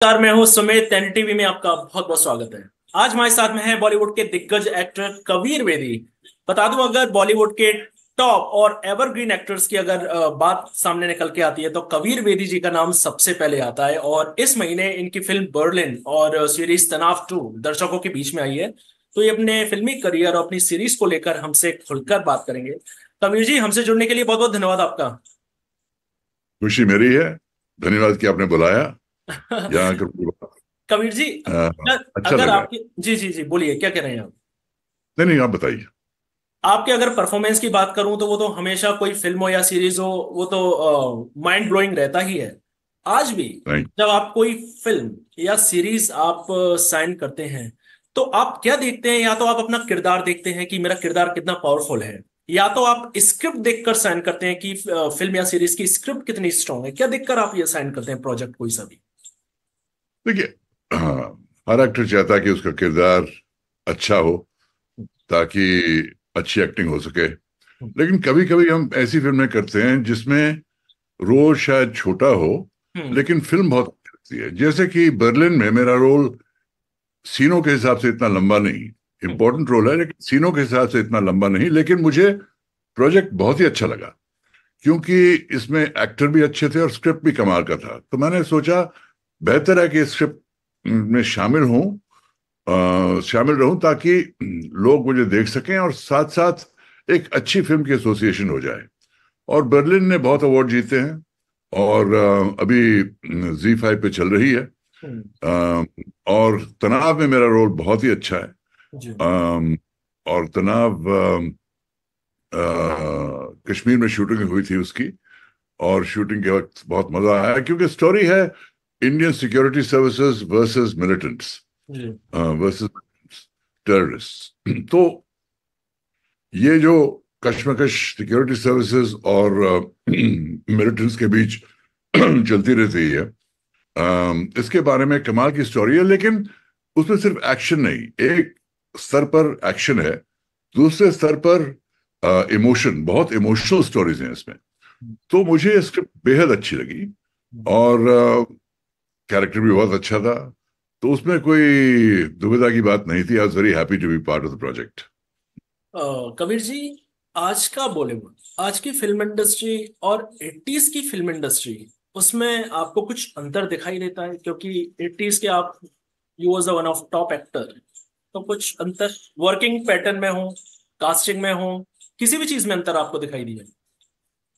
नमस्कार। मैं हूं सुमित। एनटीवी में आपका बहुत बहुत स्वागत है। आज हमारे साथ में है बॉलीवुड के दिग्गज एक्टर कबीर बेदी। बता दूं, अगर बॉलीवुड के टॉप और एवरग्रीन एक्टर्स की अगर बात सामने निकल के आती है तो कबीर बेदी जी का नाम सबसे पहले आता है। और इस महीने इनकी फिल्म बर्लिन और सीरीज तनाव 2 दर्शकों के बीच में आई है। तो ये अपने फिल्मी करियर और अपनी सीरीज को लेकर हमसे खुलकर बात करेंगे। कबीर जी, हमसे जुड़ने के लिए बहुत बहुत धन्यवाद आपका। खुशी मेरी है। धन्यवाद कि आपने बुलाया। यहाँ कर कबीर जी, अच्छा अगर लगा। आपकी जी जी जी बोलिए, क्या कह रहे हैं आप? नहीं नहीं, आप बताइए। आपके अगर परफॉर्मेंस की बात करूं तो वो तो हमेशा, कोई फिल्म हो या सीरीज हो, वो तो माइंड ब्लोइंग रहता ही है। आज भी थैंक जब आप कोई फिल्म या सीरीज आप साइन करते हैं तो आप क्या देखते हैं? या तो आप अपना किरदार देखते हैं कि मेरा किरदार कितना पावरफुल है, या तो आप स्क्रिप्ट देखकर साइन करते हैं कि फिल्म या सीरीज की स्क्रिप्ट कितनी स्ट्रांग है। क्या देखकर आप ये साइन करते हैं प्रोजेक्ट कोई सा भी? देखिए, हाँ, हर एक्टर चाहता है कि उसका किरदार अच्छा हो ताकि अच्छी एक्टिंग हो सके। लेकिन कभी कभी हम ऐसी फिल्में करते हैं जिसमें रोल शायद छोटा हो, हम्म। लेकिन फिल्म बहुत अच्छी लगती है। जैसे कि बर्लिन में मेरा रोल सीनों के हिसाब से इतना लंबा नहीं, हम्म। इंपॉर्टेंट रोल है लेकिन सीनों के हिसाब से इतना लंबा नहीं, लेकिन मुझे प्रोजेक्ट बहुत ही अच्छा लगा क्योंकि इसमें एक्टर भी अच्छे थे और स्क्रिप्ट भी कमाल का था। तो मैंने सोचा बेहतर है कि स्क्रिप्ट में शामिल रहूं ताकि लोग मुझे देख सकें और साथ साथ एक अच्छी फिल्म की एसोसिएशन हो जाए। और बर्लिन ने बहुत अवार्ड जीते हैं और अभी Z5 पे चल रही है। हम्म। अ, और तनाव में मेरा रोल बहुत ही अच्छा है। जी। अ, और तनाव कश्मीर में शूटिंग हुई थी उसकी, और शूटिंग के वक्त बहुत मजा आया क्योंकि स्टोरी है Indian security services versus militants जी। Versus terrorist. तो ये जो कश्मकश सिक्योरिटी सर्विसेज और मिलिटेंट्स के बीच चलती रहती है, इसके बारे में कमाल की स्टोरी है। लेकिन उसमें सिर्फ एक्शन नहीं, एक स्तर पर एक्शन है, दूसरे स्तर पर इमोशन, बहुत इमोशनल स्टोरीज हैं इसमें। तो मुझे ये स्क्रिप्ट बेहद अच्छी लगी और कैरेक्टर भी बहुत अच्छा था। तो उसमें कोई दुविधा की बात नहीं थी। I was very happy to be part of the project. Kabir ji, आज का बॉलीवुड, आज की फिल्म इंडस्ट्री और 80s की फिल्म इंडस्ट्री, उसमें आपको कुछ अंतर दिखाई देता है? क्योंकि 80s के आप, you was one of top actor, तो कुछ अंतर वर्किंग पैटर्न में हो, कास्टिंग में हो, किसी भी चीज में अंतर आपको दिखाई दिया?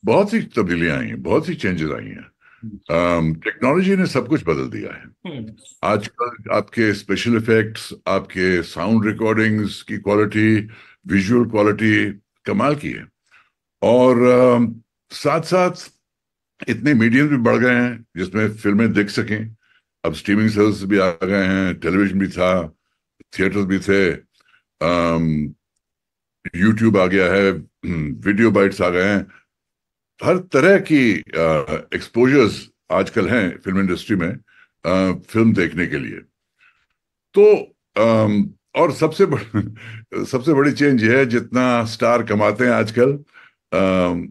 बहुत सी तब्दीलियां आई हैं, बहुत सी चेंजेस आई हैं। टेक्नोलॉजी ने सब कुछ बदल दिया है। हम्म। आजकल आपके स्पेशल इफेक्ट्स, आपके साउंड रिकॉर्डिंग्स की क्वालिटी, विजुअल क्वालिटी कमाल की है। और साथ साथ इतने मीडियम भी बढ़ गए हैं जिसमें फिल्में देख सकें। अब स्ट्रीमिंग सर्विस भी आ गए हैं, टेलीविजन भी था, थिएटर्स भी थे, यूट्यूब आ गया है, वीडियो बाइट्स आ गए हैं। हर तरह की एक्सपोजर्स आजकल हैं फिल्म इंडस्ट्री में फिल्म देखने के लिए। तो और सबसे बड़ी चेंज ये है, जितना स्टार कमाते हैं आजकल,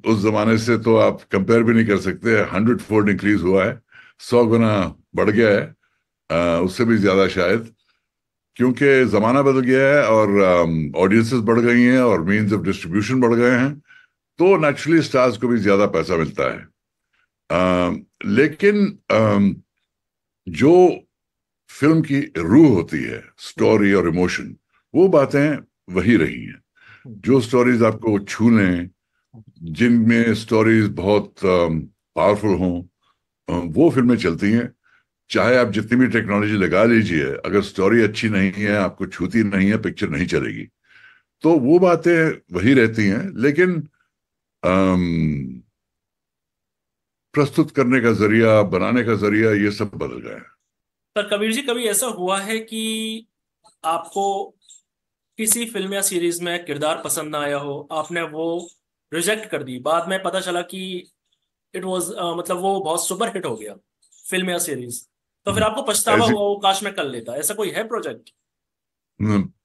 उस जमाने से तो आप कंपेयर भी नहीं कर सकते। 100 फोल्ड इंक्रीज हुआ है, 100 गुना बढ़ गया है, उससे भी ज्यादा शायद, क्योंकि जमाना बदल गया है और ऑडियंसेस बढ़ गई हैं और मीन्स ऑफ डिस्ट्रीब्यूशन बढ़ गए हैं। तो नेचुरली स्टार्स को भी ज्यादा पैसा मिलता है। लेकिन जो फिल्म की रूह होती है, स्टोरी और इमोशन, वो बातें वही रही हैं। जो स्टोरीज आपको छू लें, जिनमें स्टोरीज बहुत पावरफुल हों, वो फिल्में चलती हैं। चाहे आप जितनी भी टेक्नोलॉजी लगा लीजिए, अगर स्टोरी अच्छी नहीं है, आपको छूती नहीं है, पिक्चर नहीं चलेगी। तो वो बातें वही रहती हैं, लेकिन अम, प्रस्तुत करने का जरिया, बनाने का जरिया, ये सब बदल गया है। पर कबीर जी, कभी ऐसा हुआ है कि आपको किसी फिल्म या सीरीज में किरदार पसंद ना आया हो, आपने वो रिजेक्ट कर दी, बाद में पता चला कि इट वाज, मतलब वो बहुत सुपर हिट हो गया, फिल्म या सीरीज, तो फिर आपको पछतावा ऐसी हुआ वो काश मैं कर लेता? ऐसा कोई है प्रोजेक्ट?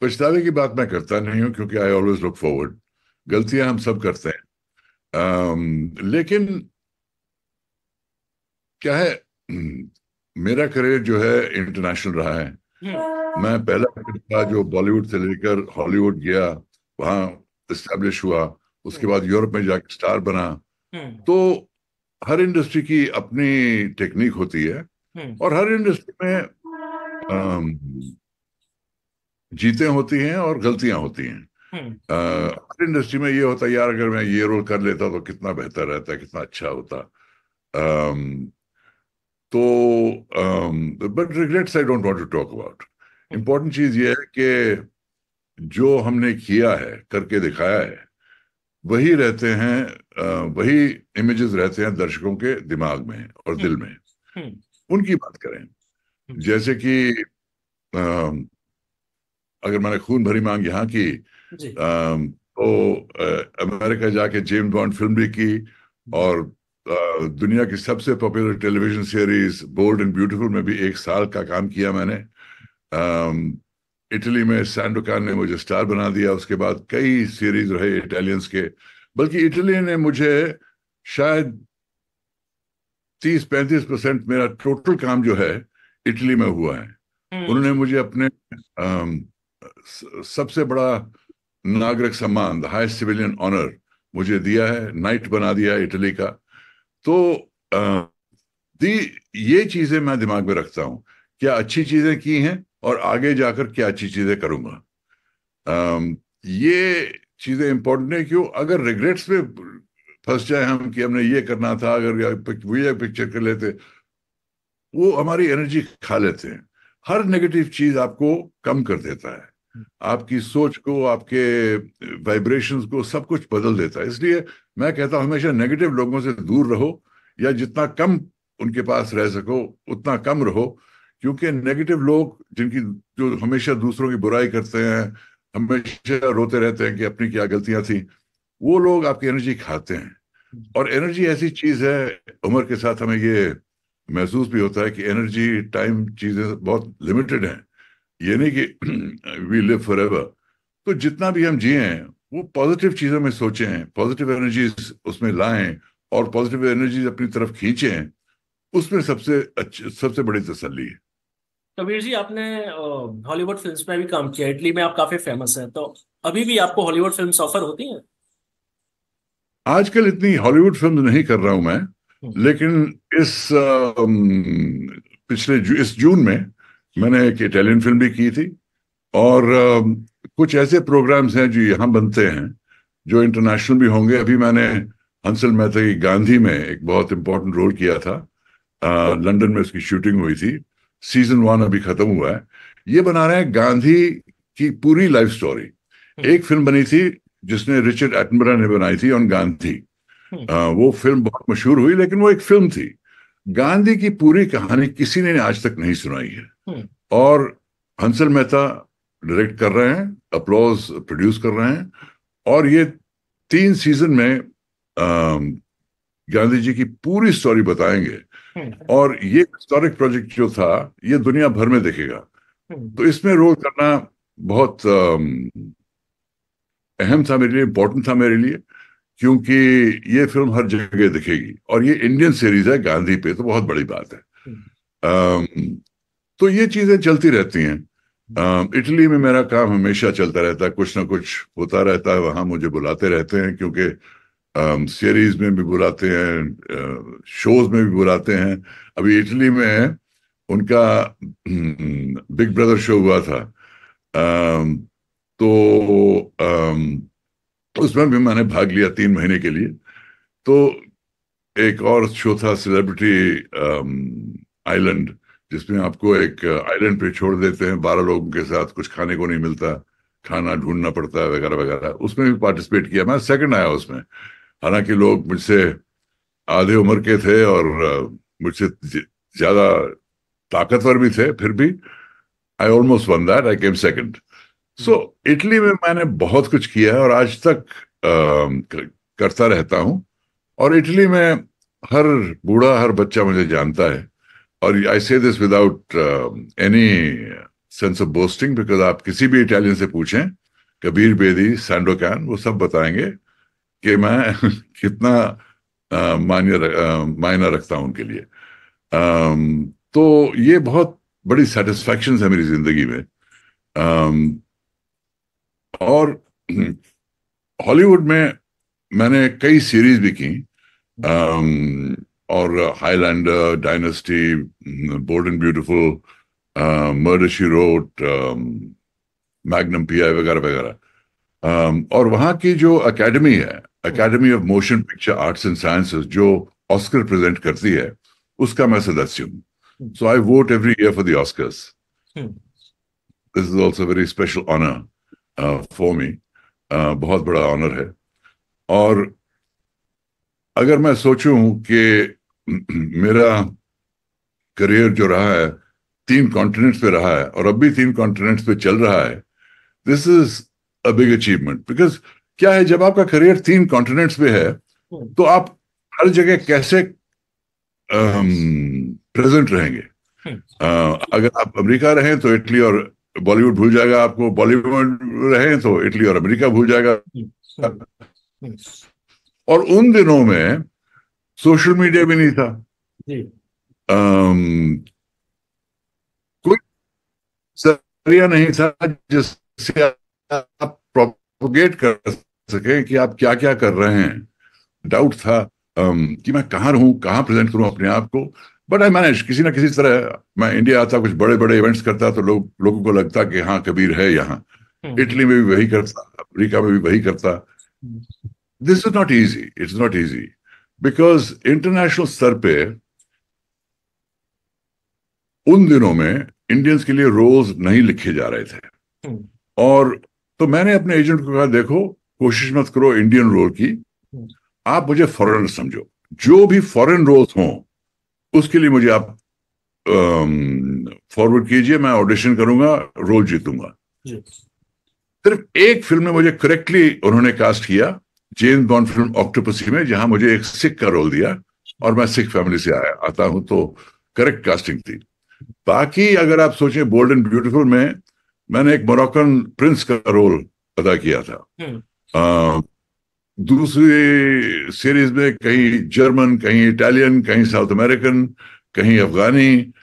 पछतावे की बात मैं करता नहीं हूँ क्योंकि आई ऑलवेज लुक फॉरवर्ड। गलतियां हम सब करते हैं। लेकिन क्या है, मेरा करियर जो है इंटरनेशनल रहा है। मैं पहला एक्टर था जो बॉलीवुड से लेकर हॉलीवुड गया, वहाँ इस्टेब्लिश हुआ, उसके बाद यूरोप में जाकर स्टार बना। हम्म। तो हर इंडस्ट्री की अपनी टेक्निक होती है, हम्म। और हर इंडस्ट्री में अम, जीतें होती हैं और गलतियां होती हैं। हम्म। हर इंडस्ट्री में ये होता है, यार अगर मैं ये रोल कर लेता तो कितना बेहतर रहता, कितना अच्छा होता। अम, तो but regrets I don't want to talk about. Hmm. Important चीज ये है कि जो हमने किया है, करके दिखाया है, वही रहते हैं, वही इमेजेस रहते हैं दर्शकों के दिमाग में और दिल हम्म। में। हम्म। उनकी बात करें, हम्म। जैसे कि अगर मैंने खून भरी मांग यहाँ की, जी। तो अमेरिका जाके जेम्स बॉन्ड फिल्म भी की, और दुनिया की सबसे popular television series bold and beautiful में भी 1 साल का काम किया मैंने। अम, इटली में सैंडोकान ने मुझे स्टार बना दिया। उसके बाद कई सीरीज रहे इटालियंस के, बल्कि इटली ने मुझे शायद 30-35% मेरा टोटल काम जो है इटली में हुआ है। हम्म। उन्होंने मुझे अपने सबसे बड़ा नागरिक सम्मान, द हाईएस्ट सिविलियन ऑनर, मुझे दिया है, नाइट बना दिया है इटली का। तो अ, दी ये चीजें मैं दिमाग में रखता हूँ, क्या अच्छी चीजें की हैं और आगे जाकर क्या अच्छी चीजें करूंगा। ये चीजें इंपॉर्टेंट है। क्यों, अगर रिग्रेट्स में फंस जाए हम कि हमने ये करना था, अगर ये पिक्चर कर लेते, वो हमारी एनर्जी खा लेते हैं। हर नेगेटिव चीज आपको कम कर देता है, आपकी सोच को, आपके वाइब्रेशंस को, सब कुछ बदल देता है। इसलिए मैं कहता हूं हमेशा नेगेटिव लोगों से दूर रहो, या जितना कम उनके पास रह सको उतना कम रहो। क्योंकि नेगेटिव लोग, जिनकी, जो हमेशा दूसरों की बुराई करते हैं, हमेशा रोते रहते हैं कि अपनी क्या गलतियां थी, वो लोग आपकी एनर्जी खाते हैं। और एनर्जी ऐसी चीज है, उम्र के साथ हमें ये महसूस भी होता है कि एनर्जी, टाइम, चीजें बहुत लिमिटेड हैं। ये नहीं कि वी लिव फॉर एवर। तो जितना भी हम जिए हैं, वो पॉजिटिव चीजों में सोचें, पॉजिटिव एनर्जीज उसमें लाएं, और पॉजिटिव एनर्जीज अपनी तरफ खींचें। उसमें सबसे अच्छी, सबसे बड़ी तसल्ली है। कबीर जी, आपने हॉलीवुड फिल्म्स में भी काम किया, इटली में आप काफी फेमस हैं, तो अभी भी आपको हॉलीवुड फिल्म्स ऑफर होती हैं? आजकल इतनी हॉलीवुड फिल्म नहीं कर रहा हूं मैं, हम्म। लेकिन इस इस जून में मैंने एक इटालियन फिल्म भी की थी। और कुछ ऐसे प्रोग्राम्स हैं जो यहाँ बनते हैं, जो इंटरनेशनल भी होंगे। अभी मैंने हंसल मेहता की गांधी में एक बहुत इंपॉर्टेंट रोल किया था। लंदन में उसकी शूटिंग हुई थी। सीजन 1 अभी खत्म हुआ है। ये बना रहे हैं गांधी की पूरी लाइफ स्टोरी। हम्म। एक फिल्म बनी थी जिसने रिचर्ड एटनबरा ने बनाई थी, ऑन गांधी। हम्म। वो फिल्म बहुत मशहूर हुई, लेकिन वो एक फिल्म थी। गांधी की पूरी कहानी किसी ने आज तक नहीं सुनाई है। हम्म। और हंसल मेहता डायरेक्ट कर रहे हैं, अपलॉज प्रोड्यूस कर रहे हैं, और ये 3 सीजन में गांधी जी की पूरी स्टोरी बताएंगे। हम्म। और ये हिस्टोरिक प्रोजेक्ट जो था, ये दुनिया भर में दिखेगा। हम्म। तो इसमें रोल करना बहुत अहम था मेरे लिए, इम्पोर्टेंट था मेरे लिए। क्योंकि ये फिल्म हर जगह दिखेगी, और ये इंडियन सीरीज है गांधी पे, तो बहुत बड़ी बात है। हम्म। अम, तो ये चीजें चलती रहती हैं। इटली में मेरा काम हमेशा चलता रहता है, कुछ ना कुछ होता रहता है वहां, मुझे बुलाते रहते हैं, क्योंकि सीरीज में भी बुलाते हैं, शोज में भी बुलाते हैं। अभी इटली में उनका बिग ब्रदर शो हुआ था। अम, तो उसमें भी मैंने भाग लिया 3 महीने के लिए। तो एक और शो था, सेलिब्रिटी आइलैंड, जिसमें आपको एक आइलैंड पे छोड़ देते हैं 12 लोगों के साथ, कुछ खाने को नहीं मिलता, खाना ढूंढना पड़ता है, वगैरह वगैरह। उसमें भी पार्टिसिपेट किया, मैं सेकंड आया उसमें। हालांकि लोग मुझसे आधे उम्र के थे, और मुझसे ज्यादा ताकतवर भी थे, फिर भी I almost one that, I came second. So hmm. Italy में मैंने बहुत कुछ किया है, और आज तक करता रहता हूँ। और इटली में हर बूढ़ा, हर बच्चा मुझे जानता है। और आई से this without any sense of boasting, because आप किसी भी इटालियन से पूछें, कबीर बेदी, सैंडोकान, वो सब बताएंगे कि मैं कितना मायने रखता हूं उनके लिए। तो ये बहुत बड़ी सेटिस्फैक्शन है मेरी जिंदगी में। अम, और हॉलीवुड में मैंने कई सीरीज भी की, और Highlander, Dynasty, Bold and Beautiful, Murder She Wrote, Magnum PI वगैरह वगैरह। और वहाँ की जो एकेडमी है, Academy of Motion Picture Arts and Sciences, जो ऑस्कर प्रेजेंट करती है, उसका मैं सदस्य हूँ। So I vote every year for the Oscars. This is also very special honour for me. बहुत बड़ा ऑनर है। और अगर मैं सोचूं कि मेरा करियर जो रहा है 3 कॉन्टिनेंट्स पे रहा है और अब भी 3 कॉन्टिनेंट्स पे चल रहा है, this is a big achievement. Because क्या है, जब आपका करियर 3 कॉन्टिनेंट्स पे है तो आप हर जगह कैसे प्रेजेंट रहेंगे। अगर आप अमेरिका रहें तो इटली और बॉलीवुड भूल जाएगा आपको, बॉलीवुड रहें तो इटली और अमेरिका भूल जाएगा। और उन दिनों में सोशल मीडिया भी नहीं था। कोई जरिया नहीं था जिससे आप प्रोपोगेट कर सके कि आप क्या क्या कर रहे हैं। डाउट था कि मैं कहाँ रहूं, कहाँ प्रेजेंट करूं अपने आप को। बट आई मैनेज, किसी ना किसी तरह मैं इंडिया आता, कुछ बड़े बड़े इवेंट्स करता, तो लोगों को लगता कि हाँ कबीर है यहाँ। इटली में भी वही करता, अमेरिका में भी वही करता। This is not easy, it's not easy, because international स्तर पे उन दिनों में इंडियंस के लिए रोल्स नहीं लिखे जा रहे थे। और तो मैंने अपने एजेंट को कहा, देखो कोशिश मत करो इंडियन रोल की, आप मुझे फॉरेनर समझो। जो भी फॉरेन रोल्स हों उसके लिए मुझे आप फॉरवर्ड कीजिए, मैं ऑडिशन करूंगा, रोल जीतूंगा। सिर्फ एक फिल्म में मुझे करेक्टली उन्होंने कास्ट किया, जेम्स बॉन्ड फिल्म ऑक्टोपसी में, जहां मुझे एक सिख का रोल दिया, और मैं सिख फैमिली से आता हूं, तो करेक्ट कास्टिंग थी। बाकी अगर आप सोचें, बोल्ड एंड ब्यूटीफुल में मैंने एक मोरक्कन प्रिंस का रोल अदा किया था। दूसरी सीरीज में कहीं जर्मन, कहीं इटालियन, कहीं साउथ अमेरिकन, कहीं अफगानी।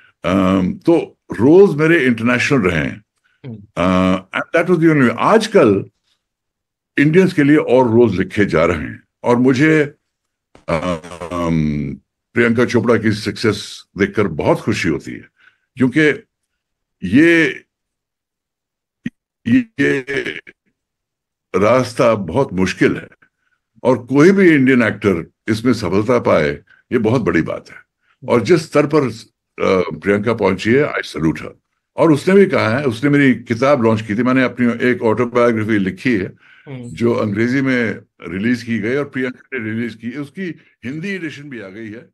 तो रोल्स मेरे इंटरनेशनल रहे हैं। And that was the only. आजकल इंडियंस के लिए और रोल्स लिखे जा रहे हैं, और मुझे प्रियंका चोपड़ा की सक्सेस देखकर बहुत खुशी होती है, क्योंकि ये रास्ता बहुत मुश्किल है, और कोई भी इंडियन एक्टर इसमें सफलता पाए, ये बहुत बड़ी बात है। और जिस स्तर पर प्रियंका पहुंची है, आई सैल्यूट हर। और उसने भी कहा है, उसने मेरी किताब लॉन्च की थी, मैंने अपनी एक ऑटोबायोग्राफी लिखी है जो अंग्रेजी में रिलीज की गई और प्रियंका ने रिलीज की, उसकी हिंदी एडिशन भी आ गई है।